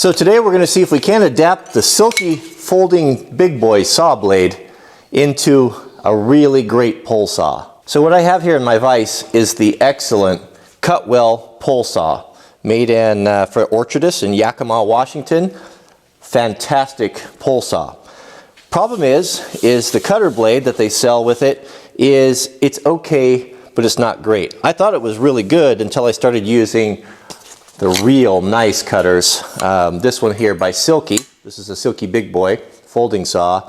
So today we're going to see if we can adapt the Silky folding big boy saw blade into a really great pole saw. So what I have here in my vise is the excellent Cutwell pole saw, made in for Orchardist in Yakima, Washington. Fantastic pole saw. Problem is the cutter blade that they sell with it it's okay, but it's not great. I thought it was really good until I started using the real nice cutters. This one here by Silky. This is a Silky big boy folding saw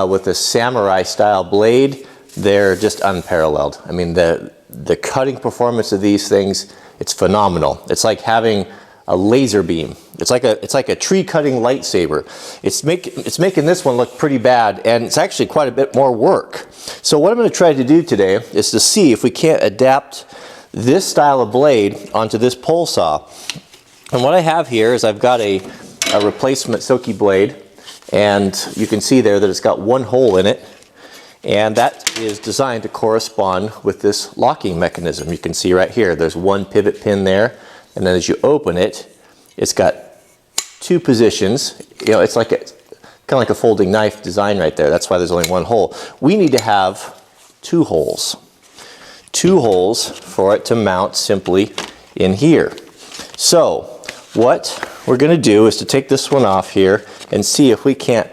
with a samurai style blade. They're just unparalleled. I mean, the cutting performance of these things, it's phenomenal. It's like having a laser beam. It's like a tree cutting lightsaber. It's making this one look pretty bad, and it's actually quite a bit more work. So what I'm going to try to do today is to see if we can't adapt this style of blade onto this pole saw. And what I have here is I've got a replacement Silky blade, and you can see there that it's got one hole in it, and that is designed to correspond with this locking mechanism. You can see right here there's one pivot pin there, and then as you open it, it's got two positions. You know, it's like kind of like a folding knife design right there. That's why there's only one hole. We need to have two holes for it to mount simply in here. So what we're going to do is to take this one off here and see if we can't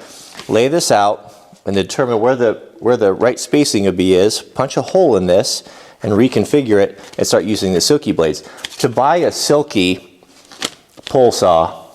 lay this out and determine where the right spacing of B is, punch a hole in this and reconfigure it and start using the Silky blades. To buy a Silky pole saw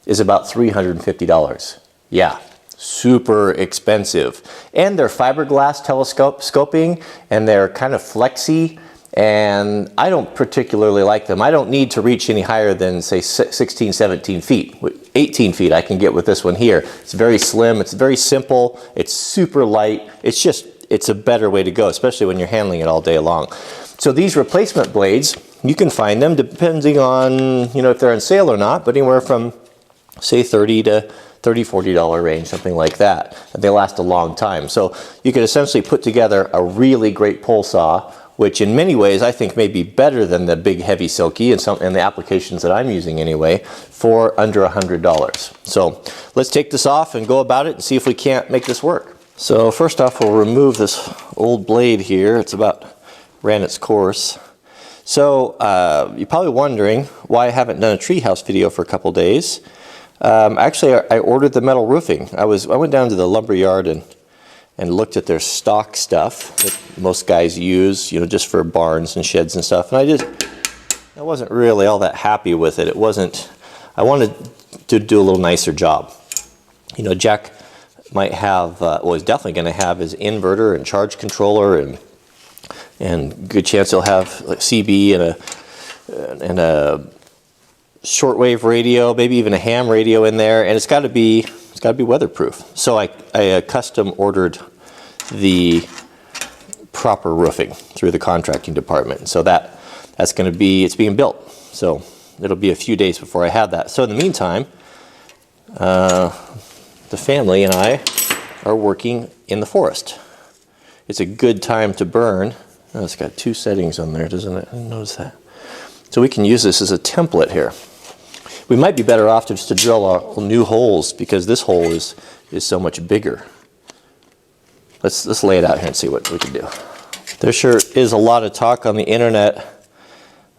is about $350. Yeah, super expensive. And they're fiberglass telescoping, and they're kind of flexy, and I don't particularly like them. I don't need to reach any higher than, say, 16, 17 feet. 18 feet I can get with this one here. It's very slim, it's very simple, it's super light. It's a better way to go, especially when you're handling it all day long. So these replacement blades, you can find them depending on, you know, if they're on sale or not, but anywhere from, say, $30 to $40 range, something like that. And they last a long time. So you could essentially put together a really great pole saw, which in many ways I think may be better than the big heavy Silky and the applications that I'm using anyway, for under $100. So let's take this off and go about it and see if we can't make this work. So first off, we'll remove this old blade here. It's about ran its course. So you're probably wondering why I haven't done a treehouse video for a couple days. Actually, I ordered the metal roofing. I went down to the lumber yard and looked at their stock stuff that most guys use, you know, just for barns and sheds and stuff. And I wasn't really all that happy with it. I wanted to do a little nicer job. You know, Jack might have, well, he's definitely going to have his inverter and charge controller, and good chance he'll have like CB and a shortwave radio, maybe even a ham radio in there, and it's got to be weatherproof. So I custom ordered the proper roofing through the contracting department. So that's going to be, it's being built. So it'll be a few days before I have that. So in the meantime, the family and I are working in the forest. It's a good time to burn. Oh, it's got two settings on there, doesn't it? I didn't notice that. So we can use this as a template here. We might be better off just to drill our new holes, because this hole is so much bigger. Let's lay it out here and see what we can do. There sure is a lot of talk on the internet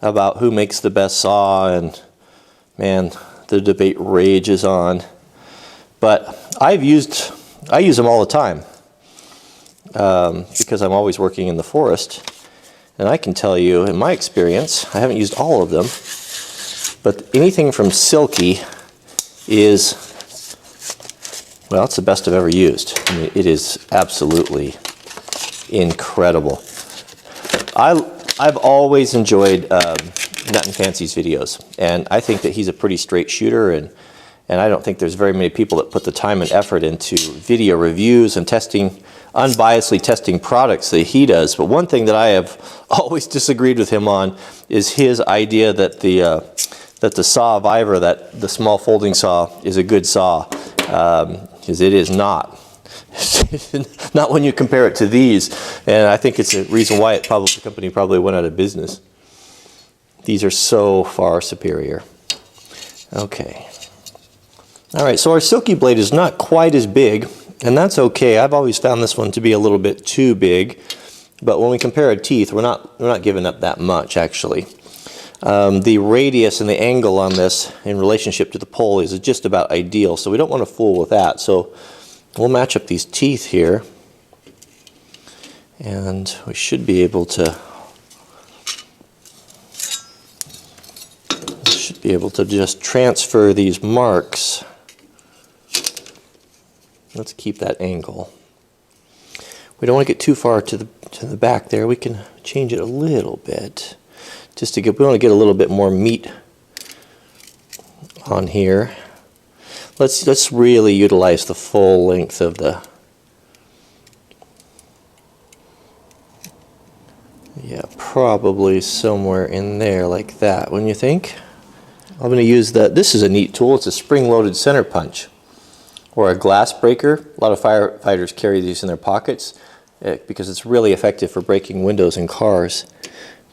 about who makes the best saw, and man, the debate rages on. But I use them all the time because I'm always working in the forest, and I can tell you, in my experience, I haven't used all of them, but anything from Silky is, well, it's the best I've ever used. I mean, it is absolutely incredible. I've always enjoyed Nut and Fancy's videos, and I think that he's a pretty straight shooter, and I don't think there's very many people that put the time and effort into video reviews and testing, unbiasedly testing products that he does. But one thing that I have always disagreed with him on is his idea that the saw of Ivor, that the small folding saw, is a good saw, because it is not. Not when you compare it to these, and I think it's a reason why the company probably went out of business. These are so far superior. Okay. All right, so our Silky blade is not quite as big, and that's okay. I've always found this one to be a little bit too big, but when we compare our teeth, we're not giving up that much, actually. The radius and the angle on this in relationship to the pole is just about ideal, so we don't want to fool with that. So we'll match up these teeth here, and we should be able to just transfer these marks. Let's keep that angle. We don't want to get too far to the back there. We can change it a little bit. Just to get, we want to get a little bit more meat on here. Let's really utilize the full length of the, yeah, probably somewhere in there like that, wouldn't you think? I'm going to use this is a neat tool. It's a spring-loaded center punch, or a glass breaker. A lot of firefighters carry these in their pockets because it's really effective for breaking windows in cars.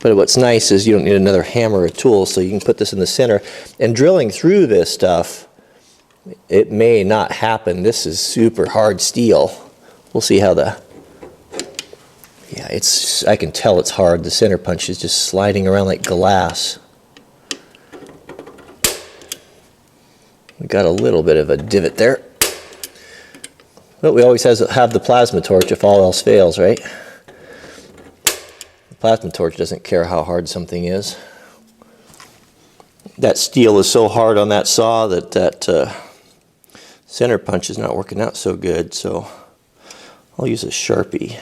But what's nice is you don't need another hammer or tool, so you can put this in the center. And drilling through this stuff, it may not happen. This is super hard steel. We'll see how yeah, I can tell it's hard. The center punch is just sliding around like glass. We got a little bit of a divot there. But we always have the plasma torch if all else fails, right? The plasma torch doesn't care how hard something is. That steel is so hard on that saw that center punch is not working out so good, so I'll use a Sharpie.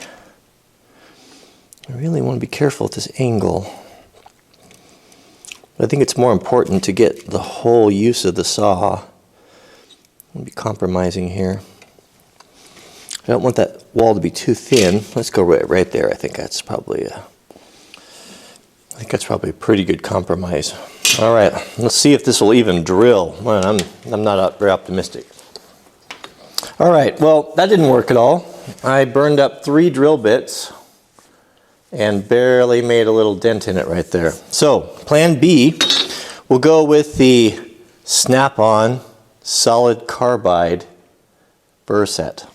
I really want to be careful with this angle. I think it's more important to get the whole use of the saw. I'll be compromising here. I don't want that wall to be too thin. Let's go right there. I think that's probably a pretty good compromise. All right, let's see if this will even drill. Well, I'm not very optimistic. All right, well, that didn't work at all. I burned up 3 drill bits and barely made a little dent in it right there. So plan B, we'll go with the Snap-on solid carbide burr set.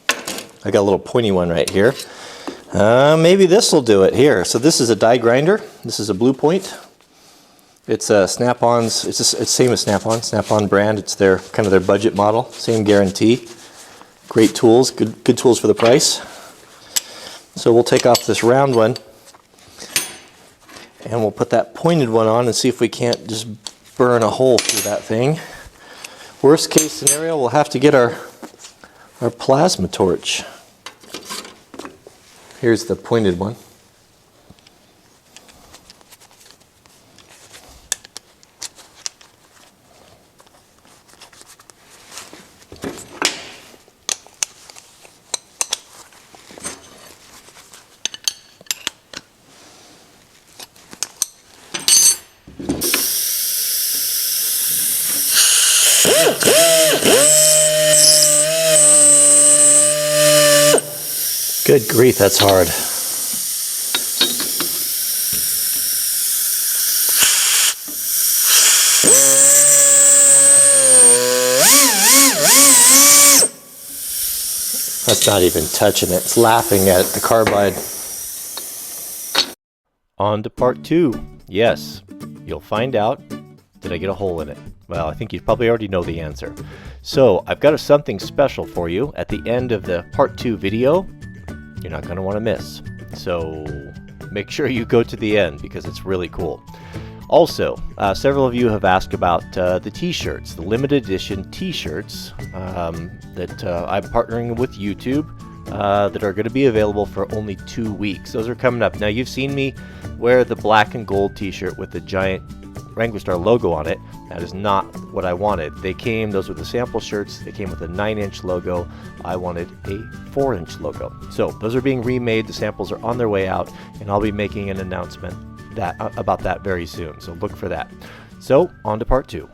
I got a little pointy one right here. Maybe this will do it here. So this is a die grinder. This is a Blue Point. It's Snap-on's. It's same as Snap-on brand. It's kind of their budget model. Same guarantee. Great tools. Good tools for the price. So we'll take off this round one, and we'll put that pointed one on and see if we can't just burn a hole through that thing. Worst case scenario, we'll have to get our plasma torch. Here's the pointed one. Good grief, that's hard. That's not even touching it. It's laughing at the carbide. On to part 2. Yes, you'll find out, did I get a hole in it? Well, I think you probably already know the answer. So I've got something special for you at the end of the part 2 video. You're not going to want to miss. So make sure you go to the end because it's really cool. Also, several of you have asked about the t-shirts, the limited edition t-shirts that I'm partnering with YouTube that are going to be available for only 2 weeks. Those are coming up. Now, you've seen me wear the black and gold t-shirt with the giant Wranglerstar logo on it. That is not what I wanted. Those were the sample shirts. They came with a 9-inch logo. I wanted a 4-inch logo. So those are being remade. The samples are on their way out, and I'll be making an announcement about that very soon. So look for that. So on to part 2.